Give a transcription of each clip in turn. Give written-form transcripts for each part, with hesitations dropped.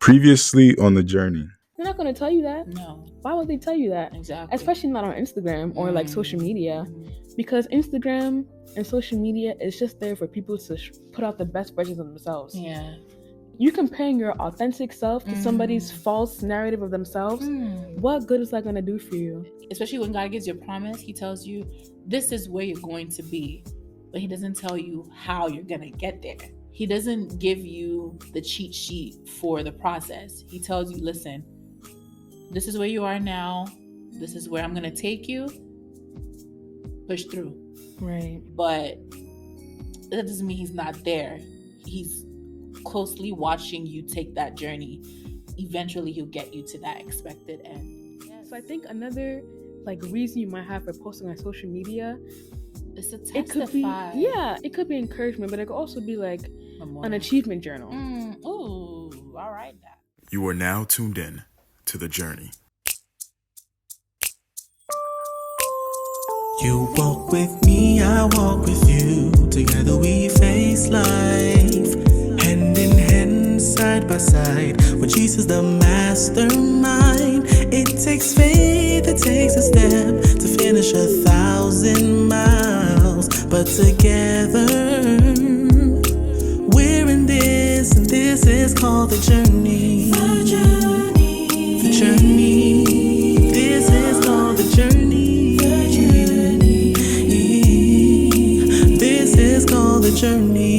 Previously on the journey. They're not going to tell you that. No. Why would they tell you that? Exactly. Especially not on Instagram or like social media. Because Instagram and social media is just there for people to put out the best versions of themselves. Yeah. You comparing your authentic self to somebody's false narrative of themselves, what good is that going to do for you? Especially when God gives you a promise, he tells you, this is where you're going to be. But he doesn't tell you how you're going to get there. He doesn't give you the cheat sheet for the process. He tells you, listen, this is where you are now. This is where I'm going to take you. Push through. Right. But that doesn't mean he's not there. He's closely watching you take that journey. Eventually, he'll get you to that expected end. Yes. So I think another reason you might have for posting on social media, it's to testify. It could be encouragement, but it could also be like an achievement journal. Ooh, all right. You are now tuned in to The Journey. You walk with me, I walk with you. Together we face life, hand in hand, side by side, with Jesus the mastermind. It takes faith, it takes a step to finish 1,000 miles, but together we're in this, and this is called the journey. The journey, the journey. This is called the journey. The journey. This is called the journey.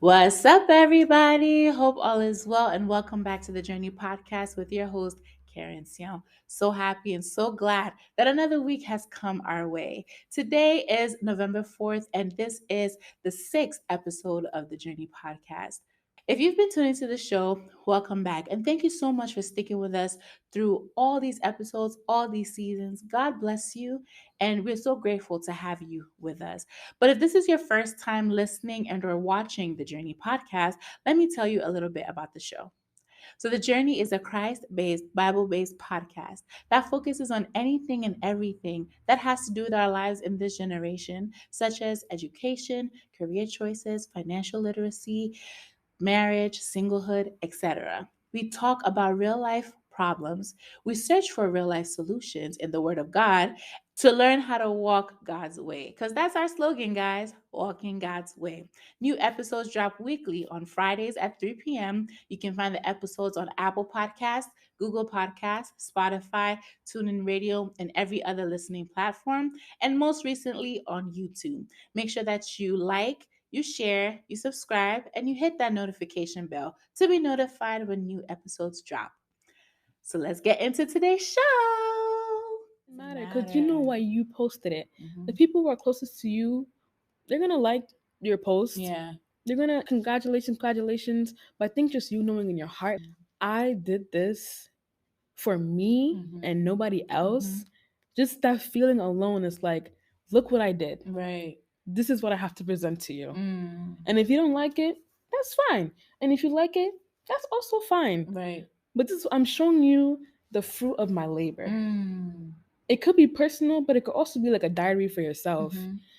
What's up, everybody? Hope all is well, and welcome back to the Journey Podcast with your host, Keren Siaw. So happy and so glad that another week has come our way. Today is November 4th, and this is the 6th episode of the Journey Podcast. If you've been tuning to the show, welcome back. And thank you so much for sticking with us through all these episodes, all these seasons. God bless you. And we're so grateful to have you with us. But if this is your first time listening and or watching the Journey Podcast, let me tell you a little bit about the show. So The Journey is a Christ-based, Bible-based podcast that focuses on anything and everything that has to do with our lives in this generation, such as education, career choices, financial literacy, marriage, singlehood, etc. We talk about real life problems. We search for real life solutions in the Word of God to learn how to walk God's way. Because that's our slogan, guys, walking God's way. New episodes drop weekly on Fridays at 3 p.m. You can find the episodes on Apple Podcasts, Google Podcasts, Spotify, TuneIn Radio, and every other listening platform. And most recently on YouTube. Make sure that you like, you share, you subscribe, and you hit that notification bell to be notified when new episodes drop. So let's get into today's show. Matter because you know why you posted it. The people who are closest to you, they're gonna like your post. Yeah. They're gonna congratulations. But I think just you knowing in your heart, I did this for me and nobody else. Just that feeling alone is like, look what I did. Right. This is what I have to present to you. And if you don't like it, that's fine. And if you like it, that's also fine. Right. But I'm showing you the fruit of my labor. It could be personal, but it could also be like a diary for yourself.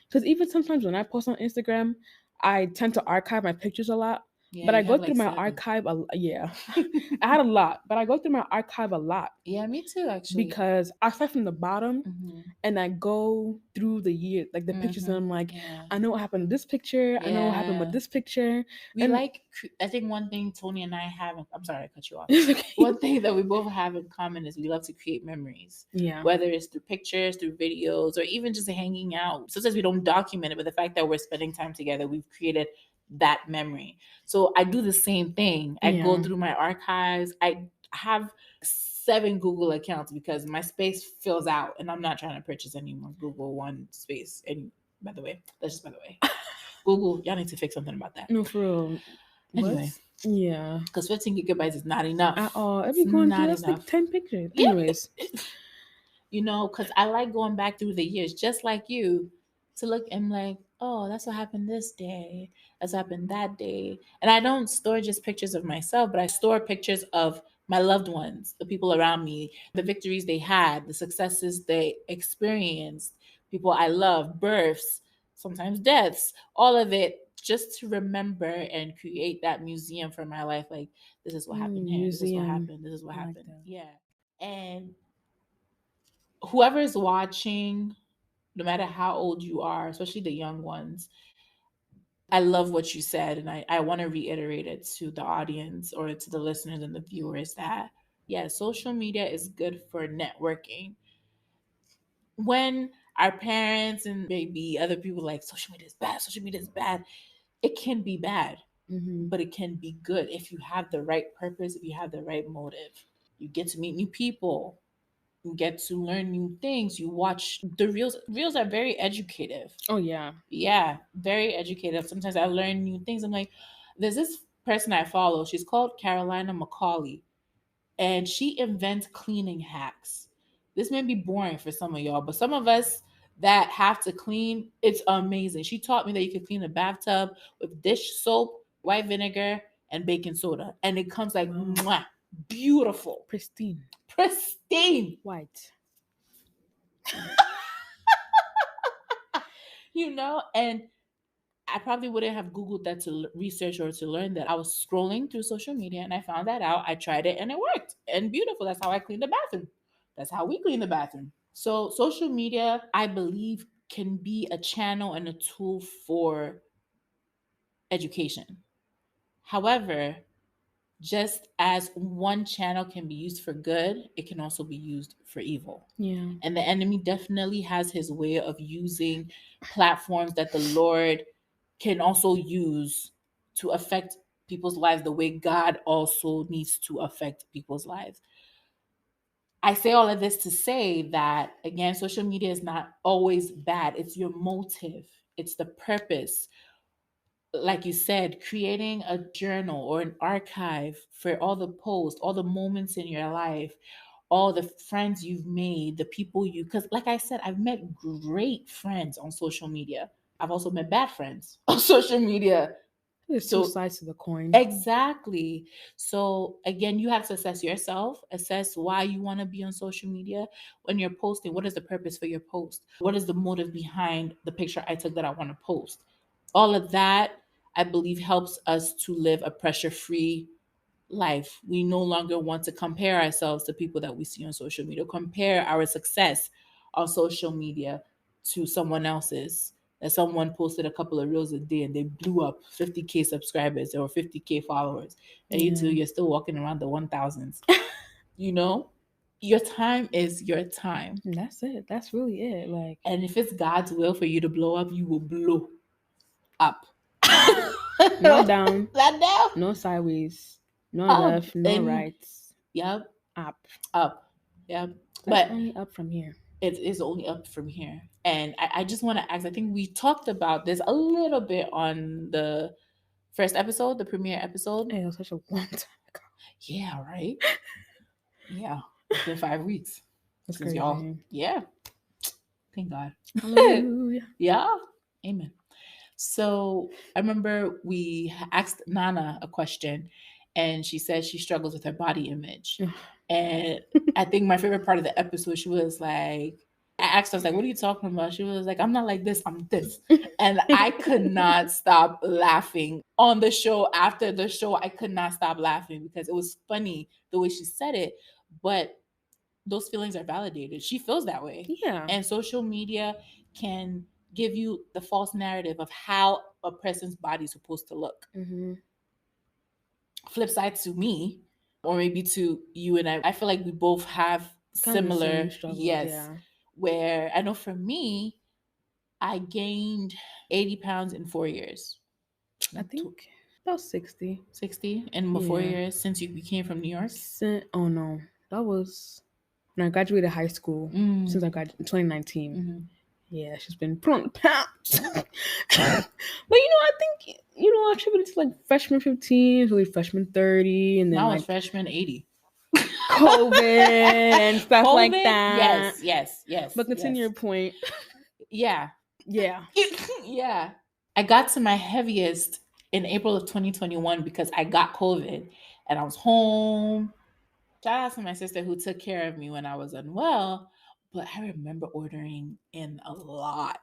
Because even sometimes when I post on Instagram, I tend to archive my pictures a lot. Yeah, but I go through my archive. I had a lot, but I go through my archive a lot. Yeah, me too, actually. Because I start from the bottom and I go through the year, like the pictures, and I'm like, I know what happened with this picture. I know what happened with this picture. I think one thing Tony and I have, I'm sorry I cut you off. One thing that we both have in common is we love to create memories. Yeah. Whether it's through pictures, through videos, or even just hanging out. Sometimes we don't document it, but the fact that we're spending time together, we've created that memory. So I do the same thing. I go through my archives. I have 7 Google accounts because my space fills out and I'm not trying to purchase any more Google One space. And by the way, Google, y'all need to fix something about that. No, for real. Anyway. What? Yeah. Because 15 gigabytes is not enough. At all. Every going through, that's like 10 pictures. Yeah. Anyways. Because I like going back through the years, just like you, to look and like, oh, that's what happened this day. That's what happened that day. And I don't store just pictures of myself, but I store pictures of my loved ones, the people around me, the victories they had, the successes they experienced, people I love, births, sometimes deaths, all of it, just to remember and create that museum for my life. Like, this is what happened here. This is what museum. happened. This is what I like happened. that. Yeah. And whoever is watching, no matter how old you are, especially the young ones, I love what you said. And I want to reiterate it to the audience or to the listeners and the viewers that, yeah, social media is good for networking. When our parents and maybe other people like social media is bad, it can be bad, but it can be good if you have the right purpose, if you have the right motive. You get to meet new people, you get to learn new things. You watch the reels. Reels are very educative. Oh yeah. Yeah, very educative. Sometimes I learn new things. I'm like, there's this person I follow. She's called Carolina McCauley, and she invents cleaning hacks. This may be boring for some of y'all, but some of us that have to clean, it's amazing. She taught me that you can clean a bathtub with dish soap, white vinegar, and baking soda, and it comes like mwah, beautiful, Pristine. pristine. White. And I probably wouldn't have Googled that to research or to learn that. I was scrolling through social media and I found that out. I tried it and it worked. And beautiful. That's how I cleaned the bathroom. That's how we clean the bathroom. So, social media, I believe, can be a channel and a tool for education. However, just as one channel can be used for good, it can also be used for evil. Yeah. And the enemy definitely has his way of using platforms that the Lord can also use to affect people's lives the way God also needs to affect people's lives. I say all of this to say that, again, social media is not always bad. It's your motive, it's the purpose. Like you said, creating a journal or an archive for all the posts, all the moments in your life, all the friends you've made, the people because like I said, I've met great friends on social media. I've also met bad friends on social media. There's two sides to the coin. Exactly. So again, you have to assess yourself, assess why you want to be on social media. When you're posting, what is the purpose for your post? What is the motive behind the picture I took that I want to post? All of that, I believe, helps us to live a pressure-free life. We no longer want to compare ourselves to people that we see on social media, compare our success on social media to someone else's. That someone posted a couple of reels a day and they blew up 50K subscribers or 50K followers. And you two, you're still walking around the 1000s. Your time is your time. And that's it. That's really it. Like, and if it's God's will for you to blow up, you will blow up. Not down. Not down. No sideways. No Up. left. No And right. Yep. Up. Yep. That's only up from here. It is only up from here. And I just want to ask, I think we talked about this a little bit on the first episode, the premiere episode. It was such a long time ago. Yeah, right? Yeah. It's been 5 weeks. That's since crazy. y'all. Yeah. Thank God. Hallelujah. Yeah. Amen. So I remember we asked Nana a question and she said she struggles with her body image. And I think my favorite part of the episode, she was like, I asked her, I was like, what are you talking about? She was like, I'm not like this, I'm this. And I could not stop laughing on the show. After the show, I could not stop laughing because it was funny the way she said it. But those feelings are validated. She feels that way. Yeah. And social media can give you the false narrative of how a person's body is supposed to look. Mm-hmm. Flip side to me, or maybe to you and I feel like we both have similar struggles, yes. Yeah. Where I know for me, I gained 80 pounds in 4 years. I think about 60. 60 in 4 years since you came from New York? Oh no. That was when I graduated high school. Since I graduated in 2019. Mm-hmm. Yeah, she's been put on the pounds. But I think I attributed it to like freshman 15, really freshman 30, and then now it's freshman 80. COVID and stuff like that. Yes. But continue your point. Yeah. Yeah. Yeah. I got to my heaviest in April of 2021 because I got COVID and I was home. Shout out to my sister who took care of me when I was unwell. But I remember ordering in a lot.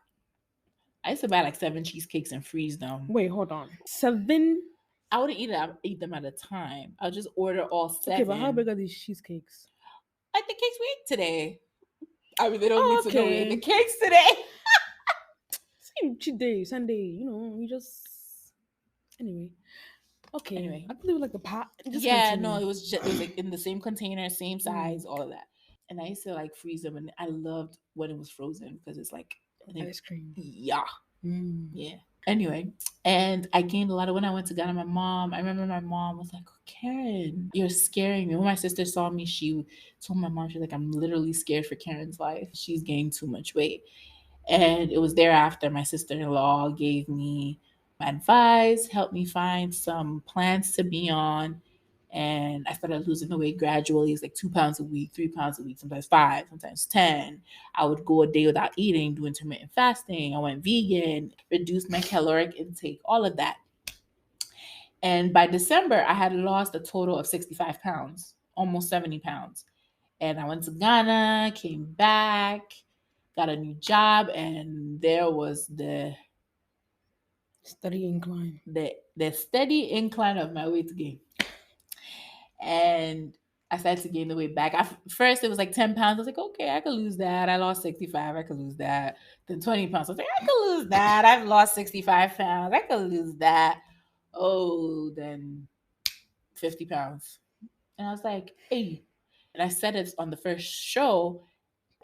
I used to buy like 7 cheesecakes and freeze them. Wait, hold on. 7? I wouldn't eat them at a time. I'll just order all 7. Okay, but how big are these cheesecakes? Like the cakes we ate today. I mean, they don't need to know we ate the Okay. cakes today. Same cheat day, Sunday, you just. Anyway. Okay. Anyway. I believe like the pot. Just Yeah, continue. no, it was like in the same container, same size, all of that. And I used to like freeze them, and I loved when it was frozen because it's like ice cream. Yeah. Yeah. Anyway, and I gained a lot of when I went to Ghana. I remember my mom was like, Keren, you're scaring me. When my sister saw me, she told my mom, she's like, I'm literally scared for Karen's life. She's gained too much weight. And it was thereafter my sister-in-law gave me my advice, helped me find some plans to be on. And I started losing the weight gradually. It's like 2 pounds a week, 3 pounds a week, sometimes 5, sometimes 10. I would go a day without eating, do intermittent fasting. I went vegan, reduced my caloric intake, all of that. And by December, I had lost a total of 65 pounds, almost 70 pounds. And I went to Ghana, came back, got a new job, and there was the steady incline. The steady incline of my weight gain. And I started to gain the weight back. First, it was like 10 pounds. I was like, okay, I could lose that. I lost 65. I could lose that. Then 20 pounds. I was like, I could lose that. I've lost 65 pounds. I could lose that. Oh, then 50 pounds. And I was like, hey. And I said it on the first show.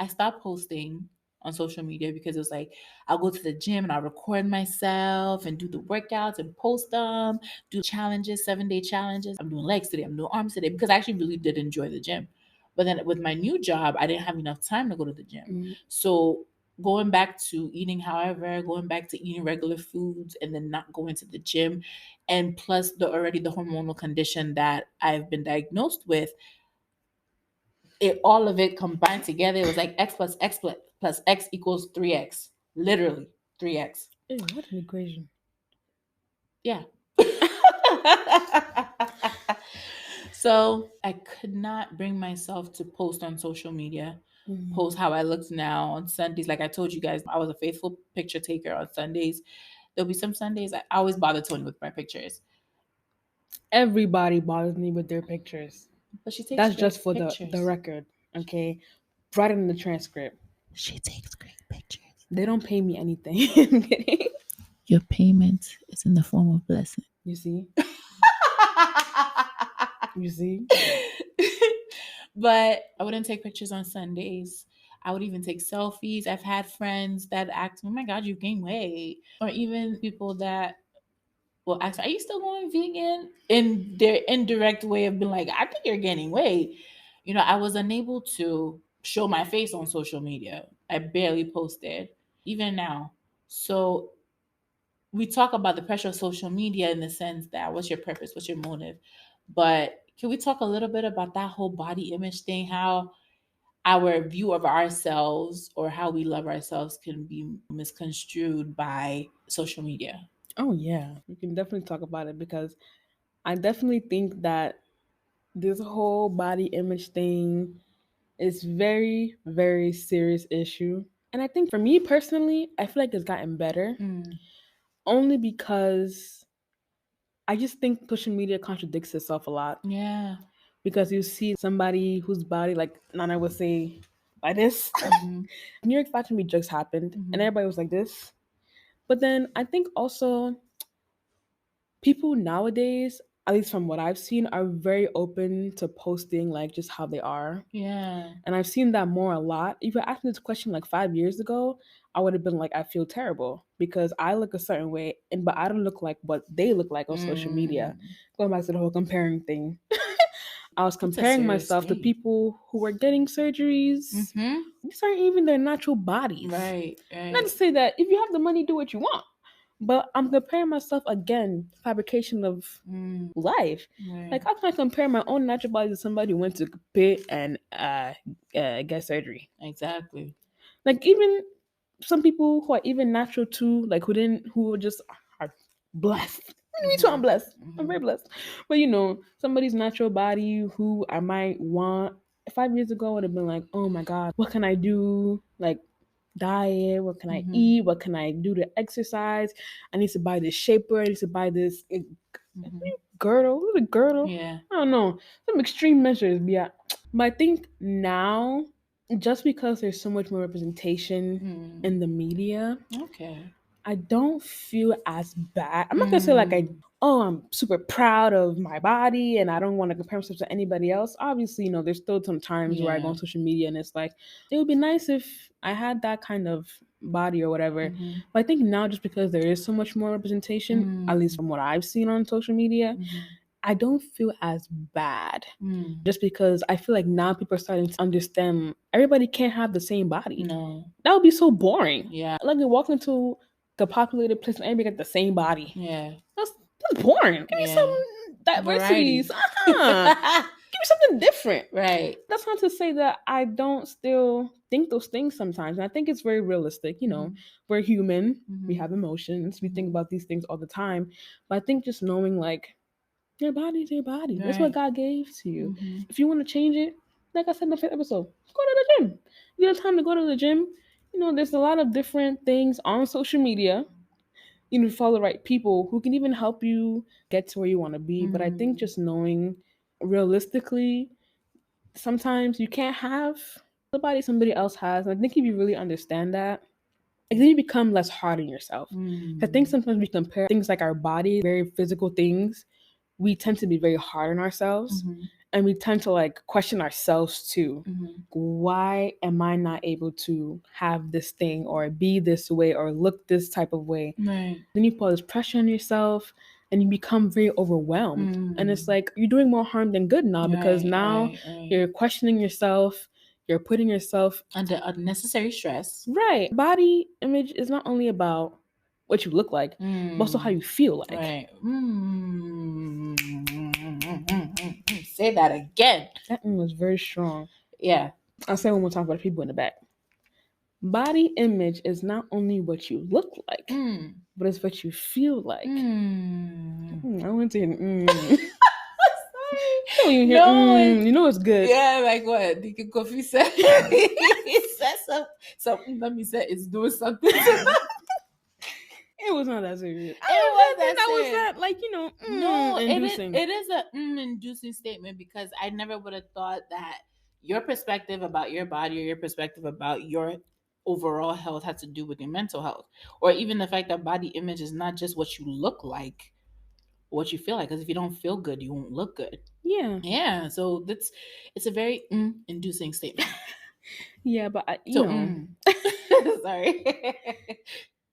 I stopped posting on social media because it was like, I'll go to the gym and I'll record myself and do the workouts and post them, do challenges, 7-day challenges. I'm doing legs today, I'm doing arms today, because I actually really did enjoy the gym. But then with my new job, I didn't have enough time to go to the gym. So going back to eating, however, going back to eating regular foods and then not going to the gym, and plus the hormonal condition that I've been diagnosed with, all of it combined together, it was like X plus X plus X equals 3X. Literally 3X. Ew, what an equation. Yeah. So I could not bring myself to post on social media, post how I looked now on Sundays. Like I told you guys, I was a faithful picture taker on Sundays. There'll be some Sundays I always bother Tony with my pictures. Everybody bothers me with their pictures. But she takes That's just for pictures. the record, okay? Write it in the transcript. She takes great pictures. They don't pay me anything. I'm kidding. Your payment is in the form of blessing. You see? You see? But I wouldn't take pictures on Sundays. I would even take selfies. I've had friends that ask me, oh my God, you've gained weight. Or even people that will ask, are you still going vegan? In their indirect way of being like, I think you're gaining weight. I was unable to show my face on social media. I barely posted, even now. So we talk about the pressure of social media in the sense that what's your purpose? What's your motive? But can we talk a little bit about that whole body image thing? How our view of ourselves or how we love ourselves can be misconstrued by social media. Oh, yeah. We can definitely talk about it because I definitely think that this whole body image thing is very, very serious issue. And I think for me personally, I feel like it's gotten better. Only because I just think social media contradicts itself a lot. Yeah. Because you see somebody whose body, like Nana would say, like this. New York Fashion Week just happened, and everybody was like this. But then I think also people nowadays, at least from what I've seen, are very open to posting like just how they are. Yeah. And I've seen that more a lot. If you asked me this question like 5 years ago, I would have been like, I feel terrible because I look a certain way, but I don't look like what they look like on social media. Going back to the whole comparing thing. I was comparing myself to people who were getting surgeries. These aren't even their natural bodies. Right. Not to say that if you have the money, do what you want. But I'm comparing myself again, fabrication of life. Right. Like, how can I compare my own natural body to somebody who went to pit and get surgery? Exactly. Like, even some people who are even natural too, like who just are blessed. Me too, I'm blessed. I'm very blessed. But somebody's natural body who I might want 5 years ago would have been like, oh my God, what can I do? Like, diet? What can I eat? What can I do to exercise? I need to buy this shaper. I need to buy this girdle. What is a girdle? Yeah. I don't know. Some extreme measures. Yeah. But I think now, just because there's so much more representation in the media, Okay. I don't feel as bad. I'm not gonna say like I'm super proud of my body and I don't want to compare myself to anybody else. Obviously, there's still some times where I go on social media and it's like it would be nice if I had that kind of body or whatever. But I think now, just because there is so much more representation, at least from what I've seen on social media, I don't feel as bad. Just because I feel like now people are starting to understand everybody can't have the same body. No. That would be so boring. Yeah. Like you walk into the populated place and everybody got the same body. Yeah. That's boring. Give me some diversity. Give me something different. Right. That's not to say that I don't still think those things sometimes. And I think it's very realistic. We're human. We have emotions. We think about these things all the time. But I think just knowing like your body's your body. That's what God gave to you. If you want to change it, like I said in the fifth episode, go to the gym. You have time to go to the gym. There's a lot of different things on social media. Follow the right people who can even help you get to where you want to be. But I think just knowing realistically, sometimes you can't have the body somebody else has. And I think if you really understand that, then you become less hard on yourself. I think sometimes we compare things like our body, very physical things. We tend to be very hard on ourselves. And we tend to like question ourselves too. Why am I not able to have this thing or be this way or look this type of way? Right. Then you put this pressure on yourself and you become very overwhelmed. And it's like you're doing more harm than good now, because now you're questioning yourself. You're putting yourself under unnecessary stress. Right. Body image is not only about what you look like, but also how you feel like. Right. Say that again. That one was very strong. Yeah. I'll say it one more time for the people in the back. Body image is not only what you look like, but it's what you feel like. I went to Sorry. You know it's good. Yeah, like what? The coffee said. He said something. Let me say it's doing something. It was not that serious. Was that like no, inducing. It is a inducing statement, because I never would have thought that your perspective about your body or your perspective about your overall health has to do with your mental health, or even the fact that body image is not just what you look like, what you feel like. Because if you don't feel good, you won't look good. Yeah. So it's a very inducing statement. Yeah, but sorry.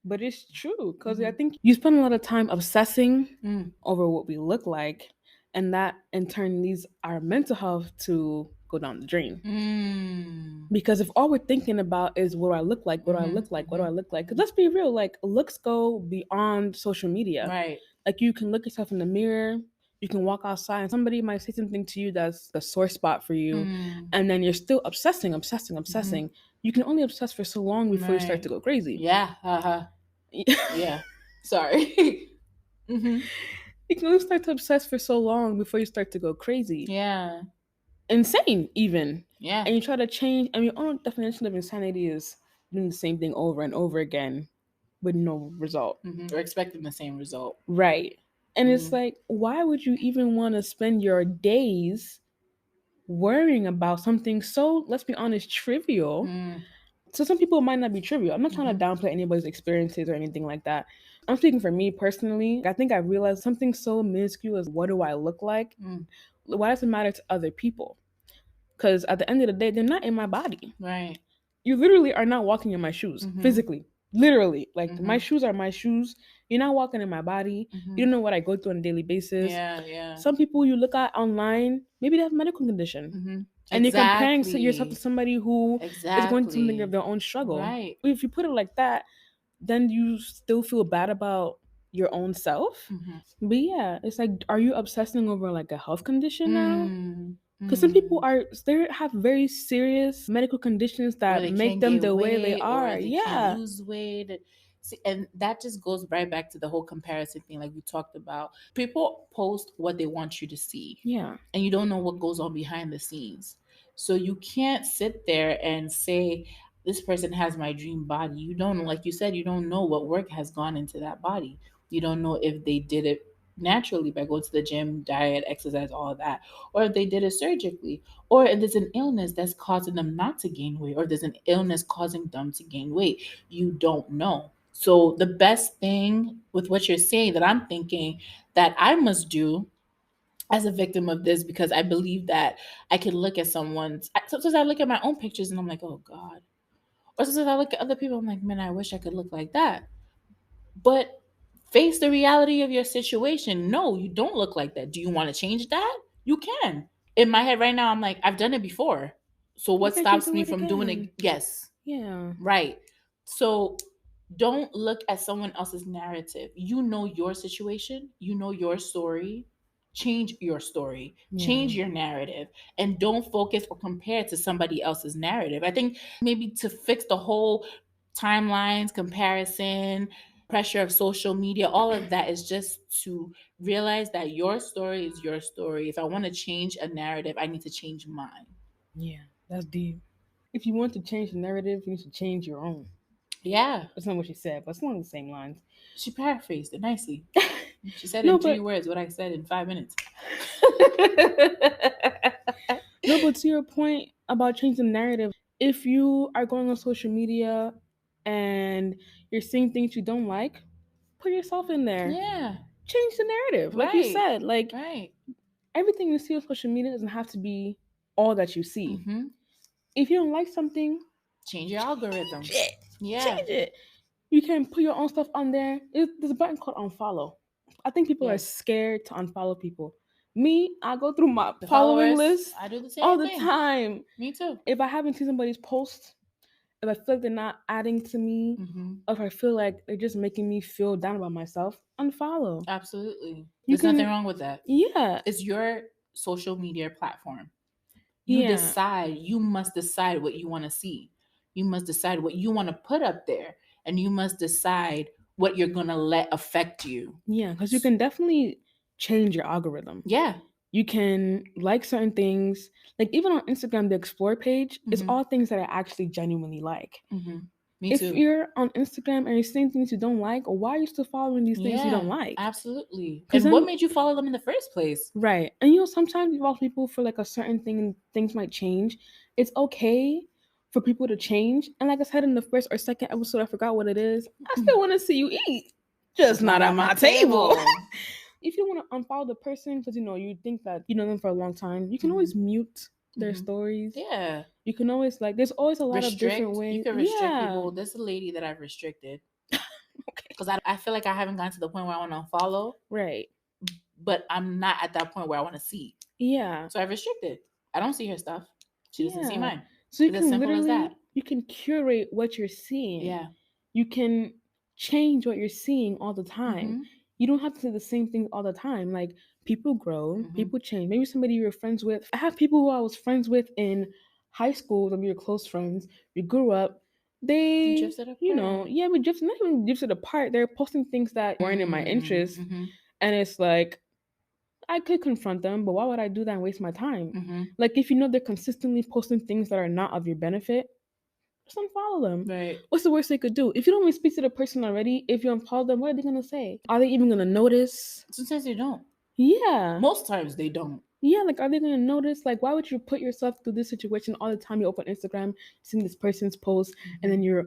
But it's true, because I think you spend a lot of time obsessing over what we look like, and that in turn leads our mental health to go down the drain. Because if all we're thinking about is what do I look like, what do I look like, what do I look like? Because let's be real, like looks go beyond social media. Right. Like you can look yourself in the mirror, you can walk outside, and somebody might say something to you that's the sore spot for you, and then you're still obsessing. You can only obsess for so long before you start to go crazy. Yeah. Yeah. Sorry. You can only start to obsess for so long before you start to go crazy. Yeah. Insane, even. Yeah. And you try to change. I mean, your own definition of insanity is doing the same thing over and over again with no result. Or expecting the same result. Right. And it's like, why would you even want to spend your days worrying about something so, let's be honest, trivial? So some people it might not be trivial. I'm not trying to downplay anybody's experiences or anything like that. I'm speaking for me personally. I think I realized something so minuscule as what do I look like? Why does it matter to other people? Because at the end of the day, they're not in my body. Right. You literally are not walking in my shoes, physically. Literally. Like my shoes are my shoes. You're not walking in my body. You don't know what I go through on a daily basis. Yeah. Some people you look at online, maybe they have a medical condition. And you're comparing yourself to somebody who is going through something of their own struggle. Right. If you put it like that, then you still feel bad about your own self. But yeah, it's like, are you obsessing over like a health condition now? Because some people they have very serious medical conditions that make them the way they are. Can't lose weight. See, and that just goes right back to the whole comparison thing, like we talked about. People post what they want you to see. Yeah. And you don't know what goes on behind the scenes. So you can't sit there and say, this person has my dream body. You don't, like you said, you don't know what work has gone into that body. You don't know if they did it naturally by going to the gym, diet, exercise, all of that, or if they did it surgically, or if there's an illness that's causing them not to gain weight, or there's an illness causing them to gain weight. You don't know. So the best thing with what you're saying that I'm thinking that I must do as a victim of this, because I believe that I can look at someone's, sometimes I look at my own pictures and I'm like, oh God. Or sometimes I look at other people, I'm like, man, I wish I could look like that. But face the reality of your situation. No, you don't look like that. Do you want to change that? You can. In my head right now, I'm like, I've done it before. So Why what can't you stops do me it from doing again? it? Yes. Yeah. Right. So don't look at someone else's narrative. You know your situation, you know your story. Change your story, change your narrative, and don't focus or compare to somebody else's narrative. I think maybe to fix the whole timelines, comparison, pressure of social media, all of that is just to realize that your story is your story. If I want to change a narrative, I need to change mine. Yeah, that's deep. If you want to change the narrative, you need to change your own. Yeah. That's not what she said, but it's along the same lines. She paraphrased it nicely. She said No, in 3 but- words what I said in 5 minutes. No, but to your point about changing the narrative, if you are going on social media and you're seeing things you don't like, put yourself in there. Yeah. Change the narrative. Like you Right. said, like Right. everything you see on social media doesn't have to be all that you see. Mm-hmm. If you don't like something, Change your algorithm. Yeah. change it. You can put your own stuff on there. There's a button called unfollow. I think people are Yes. scared to unfollow people. Me, I go through my The following followers, list I do the same all the thing. time. Me too. If I haven't seen somebody's post, if I feel like they're not adding to me, Mm-hmm. or if I feel like they're just making me feel down about myself, unfollow. Absolutely. You There's can- nothing wrong with that. Yeah. It's your social media platform. You Yeah. decide. You must decide what you want to see. You must decide what you want to put up there. And you must decide what you're going to let affect you. Yeah, because you can definitely change your algorithm. Yeah. You can like certain things. Like even on Instagram, the explore page is Mhm. all things that I actually genuinely like. Mm-hmm. Me If too. you're on Instagram and you're seeing things you don't like, why are you still following these things you don't like? Absolutely. 'Cause And what then- made you follow them in the first place? Right. And you know, sometimes you follow people for like a certain thing and things might change. It's okay for people to change. And like I said in the first or second episode, I forgot what it is. I still want to see you eat. Just not at my table. If you want to unfollow the person because you know you think that you know them for a long time, you can always mute their Mhm. stories. Yeah. You can always like there's always a lot of different ways. You can restrict Yeah. people. There's a lady that I've restricted Okay. because I feel like I haven't gotten to the point where I want to unfollow, Right. but I'm not at that point where I want to see. Yeah. So I've restricted. I don't see her stuff. She doesn't see Yeah. mine. So you It's as can simple as literally that. you can curate what you're seeing. Yeah. You can change what you're seeing all the time. Mhm. You don't have to say the same thing all the time. Like people grow, Mhm. people change. Maybe somebody you were friends with. I have people who I was friends with in high school that we were close friends. We grew up. They drifted apart. you know, yeah, we drifted not even drifted apart. They're posting things that weren't in my interest. Mhm. And it's like I could confront them, but why would I do that and waste my time? Mhm. Like if you know they're consistently posting things that are not of your benefit, just unfollow them. Right. What's the worst they could do? If you don't even speak to the person already, if you unfollow them, what are they gonna say? Are they even gonna notice? Sometimes they don't. Yeah. Most times they don't. Yeah, like are they gonna notice? Like, why would you put yourself through this situation all the time? You open Instagram, seeing this person's post, and then you're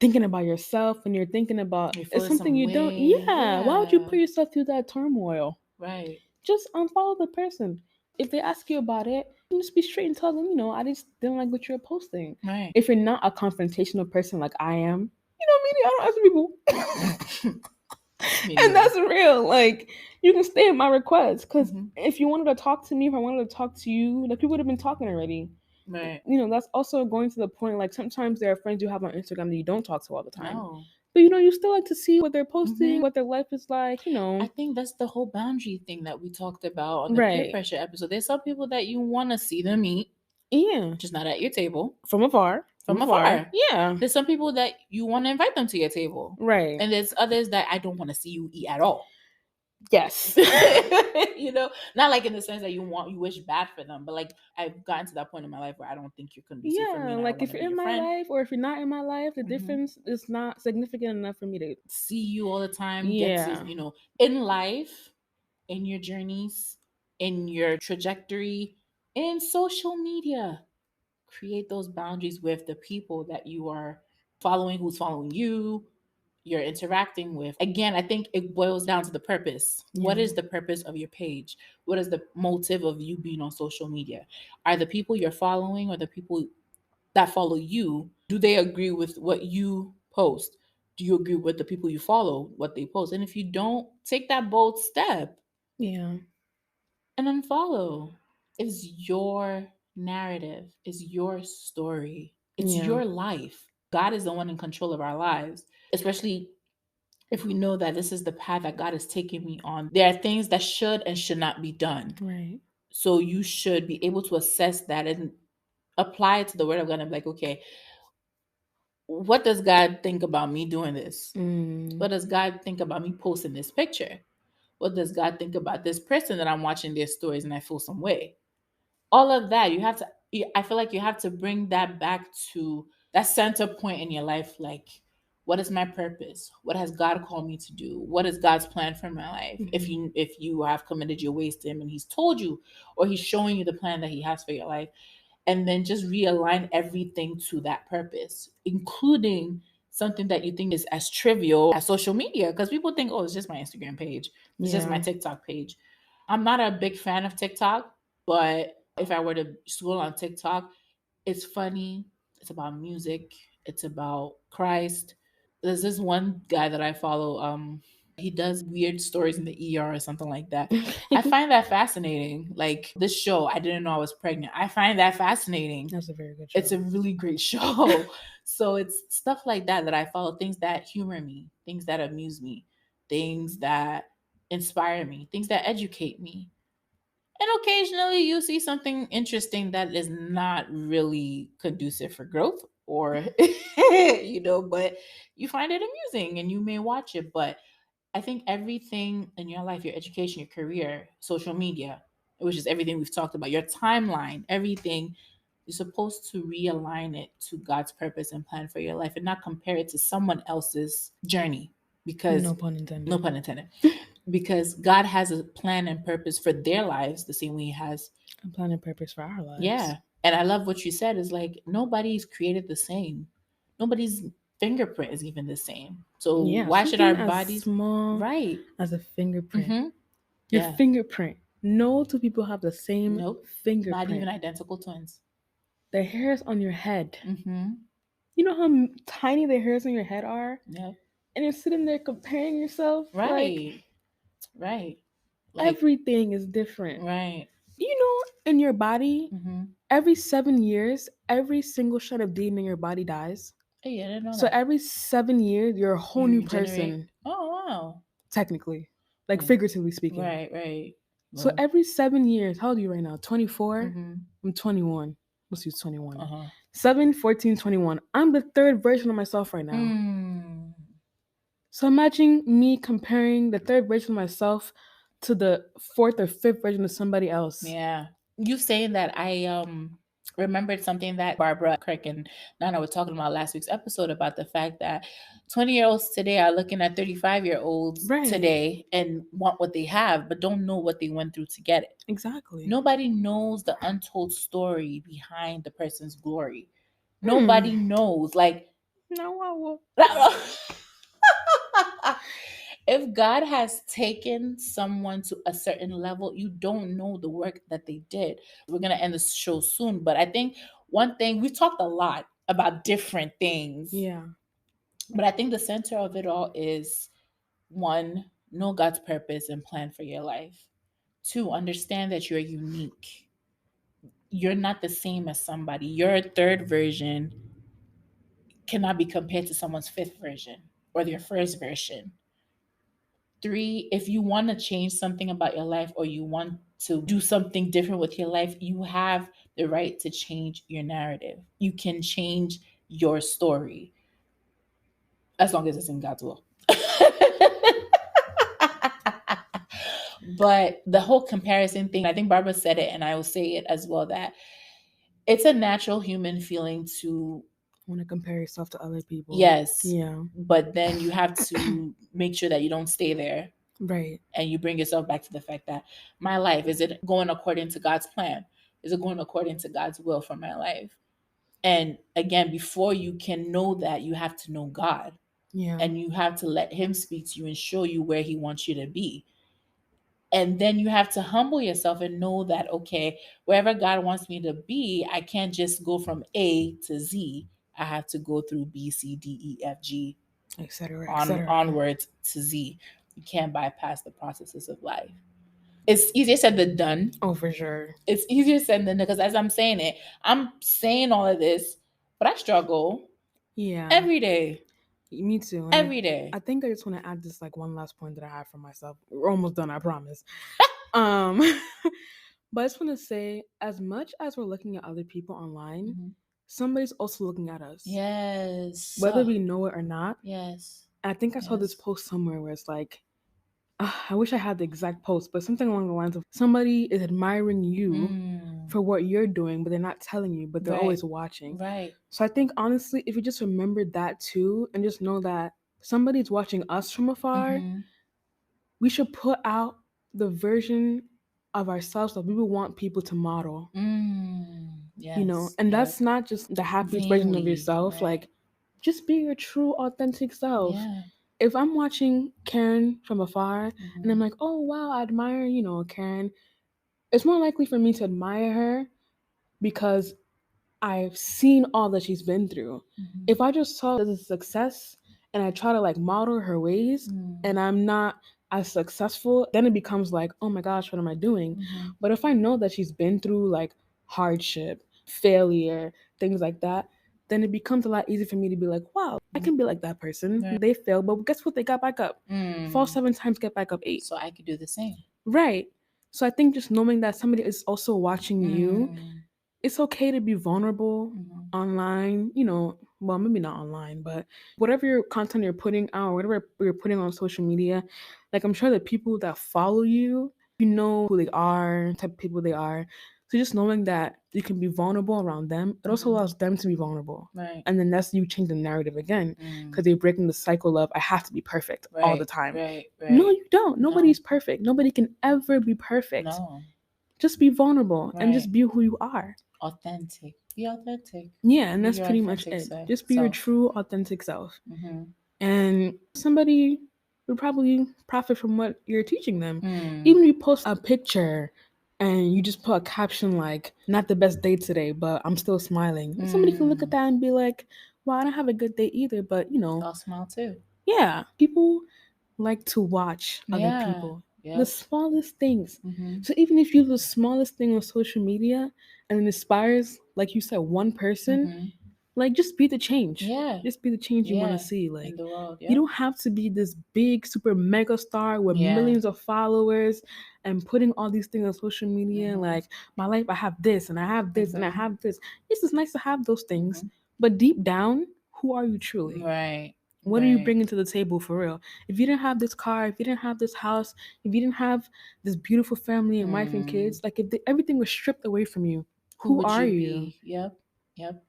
thinking about yourself and you're thinking about You it's feel something some you don't. way. Yeah. Why would you Yeah. put yourself through that turmoil? Right. Just unfollow the person. If they ask you about it, you just be straight and tell them, you know, I just didn't like what you're posting. Right. If you're not a confrontational person like I am, you know me, I don't ask people. And that's real. Like, you can stay at my request. Because if you wanted to talk to me, if I wanted to talk to you, like, we would have been talking already. Right. You know, that's also going to the point, like, sometimes there are friends you have on Instagram that you don't talk to all the time. No. But, you know, you still like to see what they're posting, what their life is like, you know. I think that's the whole boundary thing that we talked about on the peer pressure episode. There's some people that you want to see them eat. Yeah. Just not at your table. From afar. From afar. Yeah. There's some people that you want to invite them to your table. Right. And there's others that I don't want to see you eat at all. Yes. You know, not like in the sense that you wish bad for them, but like I've gotten to that point in my life where I don't think you're conducive for me Yeah, and I don't like want if to you're be in your my friend. life or if you're not in my life, the Mhm. difference is not significant enough for me to. See you all the time, get Yeah. to, you know, in life, in your journeys, in your trajectory, in social media. Create those boundaries with the people that you are following, who's following you, you're interacting with. Again, I think it boils down to the purpose. What Yeah. is the purpose of your page? What is the motive of you being on social media? Are the people you're following or the people that follow you, do they agree with what you post? Do you agree with the people you follow, what they post? And if you don't, take that bold step Yeah. and unfollow. It's your narrative, it's your story, it's Yeah. your life. God is the one in control of our lives, especially if we know that this is the path that God is taking me on. There are things that should and should not be done. Right. So you should be able to assess that and apply it to the word of God and be like, okay, what does God think about me doing this? What does God think about me posting this picture? What does God think about this person that I'm watching their stories and I feel some way? All of that, you have to, I feel like you have to bring that back to that center point in your life. Like, what is my purpose? What has God called me to do? What is God's plan for my life? If you have committed your ways to him and he's told you or he's showing you the plan that he has for your life, and then just realign everything to that purpose, including something that you think is as trivial as social media. Because people think, oh, it's just my Instagram page, it's just my TikTok page. I'm not a big fan of TikTok, but if I were to scroll on TikTok, it's funny. It's about music. It's about Christ. There's this one guy that I follow. He does weird stories in the ER or something like that. I find that fascinating. Like this show, I didn't know I was pregnant. I find that fascinating. That's a very good show. It's a really great show. So it's stuff like that that I follow, things that humor me, things that amuse me, things that inspire me, things that educate me. And occasionally you see something interesting that is not really conducive for growth or, but you find it amusing and you may watch it. But I think everything in your life, your education, your career, social media, which is everything we've talked about, your timeline, everything, you're supposed to realign it to God's purpose and plan for your life and not compare it to someone else's journey. Because, no pun intended. No pun intended. Because God has a plan and purpose for their lives the same way he has a plan and purpose for our lives. Yeah. And I love what you said is like nobody's created the same. Nobody's fingerprint is even the same. So why should our bodies small right as a fingerprint? Your fingerprint. No two people have the same fingerprint. Not even identical twins. The hairs on your head. You know how tiny the hairs on your head are? Yep. And you're sitting there comparing yourself. Right. Like, everything is different. Right. You know, in your body, every 7 years, every single shred of DNA in your body dies. Hey, I didn't know so that. every 7 years, you're a whole new person. Oh, wow. Technically. Like figuratively speaking. Right. Well, so every 7 years, how old are you right now? 24? I'm 21. Let's use 21. 7, 14, 21. I'm the third version of myself right now. So imagine me comparing the third version of myself to the fourth or fifth version of somebody else. Yeah. You saying that, I remembered something that Barbara, Kirk, and Nana were talking about last week's episode about the fact that 20-year-olds today are looking at 35-year-olds today and want what they have, but don't know what they went through to get it. Exactly. Nobody knows the untold story behind the person's glory. Nobody knows. Like, no. If God has taken someone to a certain level, you don't know the work that they did. We're going to end this show soon, but I think one thing, we talked a lot about different things. Yeah. But I think the center of it all is, one, know God's purpose and plan for your life. Two, understand that you're unique. You're not the same as somebody. Your third version cannot be compared to someone's fifth version or their first version. Three, if you want to change something about your life or you want to do something different with your life, you have the right to change your narrative. You can change your story as long as it's in God's will. But the whole comparison thing, I think Barbara said it, and I will say it as well, that it's a natural human feeling to Want to compare yourself to other people. Yes. Yeah. But then you have to make sure that you don't stay there. Right. And you bring yourself back to the fact that my life, is it going according to God's plan? Is it going according to God's will for my life? And again, before you can know that, you have to know God. Yeah. And you have to let him speak to you and show you where he wants you to be. And then you have to humble yourself and know that, okay, wherever God wants me to be, I can't just go from A to Z. I have to go through B, C, D, E, F, G, etc. onwards to Z. You can't bypass the processes of life. It's easier said than done. Oh, for sure. It's easier said than done, because as I'm saying it, I'm saying all of this, but I struggle. Yeah. Every day. Me too. And Every day. I think I just want to add this like one last point that I have for myself. We're almost done, I promise. But I just want to say, as much as we're looking at other people online, somebody's also looking at us. Yes. Whether we know it or not. Yes. I think I saw this post somewhere where it's like, I wish I had the exact post, but something along the lines of somebody is admiring you for what you're doing, but they're not telling you, but they're always watching. Right. So I think, honestly, if you just remember that too, and just know that somebody's watching us from afar, we should put out the version of ourselves that we would want people to model. Yes. You know, and that's not just the happiest version of yourself. Right. Like, just be your true, authentic self. Yeah. If I'm watching Keren from afar and I'm like, oh, wow, I admire, Keren, it's more likely for me to admire her because I've seen all that she's been through. If I just saw the success and I try to like model her ways and I'm not as successful, then it becomes like, oh my gosh, what am I doing? But if I know that she's been through like hardship, failure, things like that, then it becomes a lot easier for me to be like, wow, I can be like that person. Right. They failed, but guess what? They got back up. Fall 7 times, get back up 8. So I could do the same. Right. So I think just knowing that somebody is also watching you, it's okay to be vulnerable online, well, maybe not online, but whatever your content you're putting out, whatever you're putting on social media, like I'm sure the people that follow you, you know who they are, type of people they are. So just knowing that you can be vulnerable around them, it also allows them to be vulnerable. Right. And then that's you change the narrative again, because you're breaking the cycle of I have to be perfect all the time. Right. No, you don't. Nobody's perfect. Nobody can ever be perfect. No. Just be vulnerable and just be who you are. Authentic. Be authentic. Yeah, and that's pretty much it. Just be your true, authentic self. And somebody would probably profit from what you're teaching them. Even if you post a picture and you just put a caption like, not the best day today, but I'm still smiling. Somebody can look at that and be like, well, I don't have a good day either, but I'll smile too. Yeah, people like to watch other people. Yep. The smallest things. So even if you do the smallest thing on social media and it inspires, like you said, one person, like just be the change. Yeah. Just be the change you want to see. Like in the world. You don't have to be this big super mega star with millions of followers and putting all these things on social media. Like my life, I have this and I have this and I have this. It's just nice to have those things, but deep down, who are you truly? Right. What are you bringing to the table for real? If you didn't have this car, if you didn't have this house, if you didn't have this beautiful family and wife and kids, like if everything was stripped away from you, who are you? Yep.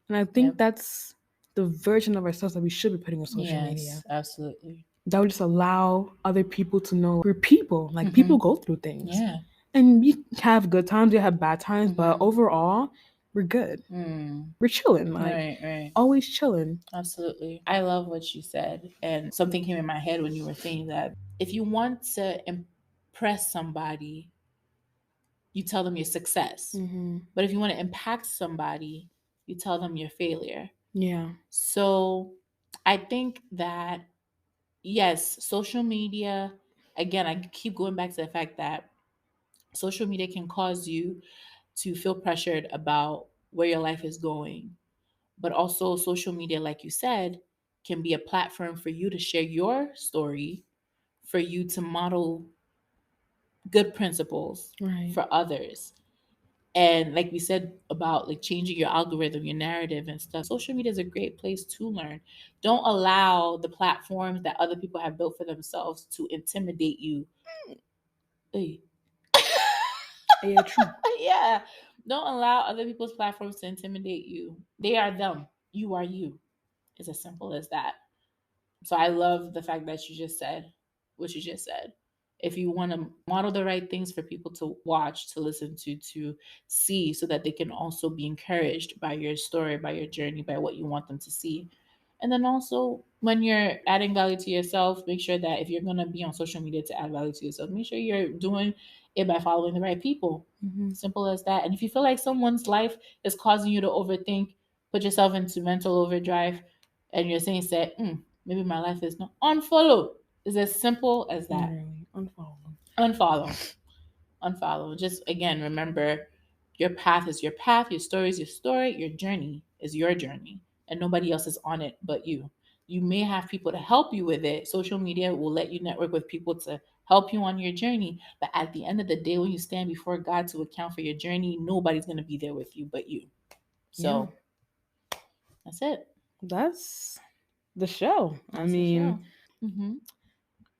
And I think that's the version of ourselves that we should be putting on social media. Absolutely. That would just allow other people to know we're people. Like people go through things. Yeah. And we have good times, we have bad times, but overall, we're good. We're chilling. Like right. Always chilling. Absolutely. I love what you said. And something came in my head when you were saying that. If you want to impress somebody, you tell them your success. But if you want to impact somebody, you tell them your failure. Yeah. So I think that, yes, social media, again, I keep going back to the fact that social media can cause you to feel pressured about where your life is going. But also social media, like you said, can be a platform for you to share your story, for you to model good principles for others. And like we said about like changing your algorithm, your narrative and stuff, social media is a great place to learn. Don't allow the platforms that other people have built for themselves to intimidate you. Hey. Yeah, true. Yeah. Don't allow other people's platforms to intimidate you. They are them. You are you. It's as simple as that. So I love the fact that you just said what you just said. If you want to model the right things for people to watch, to listen to see, so that they can also be encouraged by your story, by your journey, by what you want them to see. And then also, when you're adding value to yourself, make sure that if you're going to be on social media to add value to yourself, make sure you're doing it by following the right people. Simple as that. And if you feel like someone's life is causing you to overthink, put yourself into mental overdrive, and you're saying, say, maybe my life is not, unfollow. It's as simple as that. Literally, unfollow. Unfollow. Unfollow. Just again, remember, your path is your path, your story is your story, your journey is your journey, and nobody else is on it but you. You may have people to help you with it. Social media will let you network with people to help you on your journey. But at the end of the day, when you stand before God to account for your journey, nobody's going to be there with you but you. So that's it. That's the show. I That's the show. mean,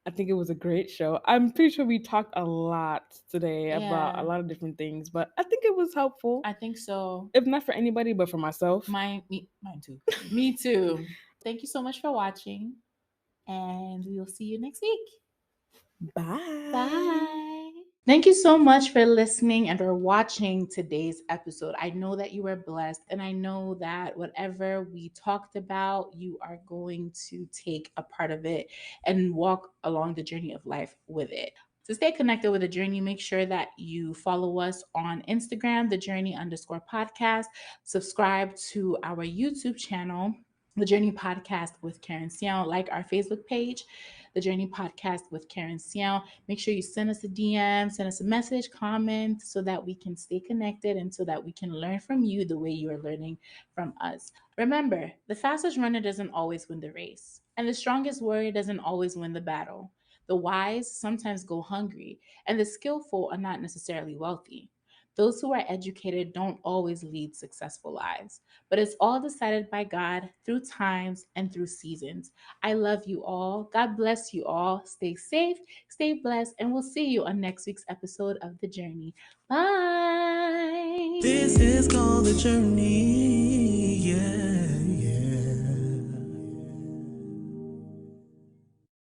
I think it was a great show. I'm pretty sure we talked a lot today about a Yeah. lot of different things, but I think it was helpful. I think so. If not for anybody, but for myself. Mine too. Me too. Thank you so much for watching, and we will see you next week. Bye. Bye. Thank you so much for listening and for watching today's episode. I know that you were blessed, and I know that whatever we talked about, you are going to take a part of it and walk along the journey of life with it. To stay connected with the journey, make sure that you follow us on Instagram, the journey underscore podcast. Subscribe to our YouTube channel, the Journey Podcast with Keren Siaw. Like our Facebook page, the Journey Podcast with Keren Siaw. Make sure you send us a DM, send us a message, comment, so that we can stay connected and so that we can learn from you the way you are learning from us. Remember, the fastest runner doesn't always win the race, and the strongest warrior doesn't always win the battle. The wise sometimes go hungry, and the skillful are not necessarily wealthy. Those who are educated don't always lead successful lives, but it's all decided by God through times and through seasons. I love you all. God bless you all. Stay safe, stay blessed, and we'll see you on next week's episode of The Journey. Bye. This is called the journey, yeah.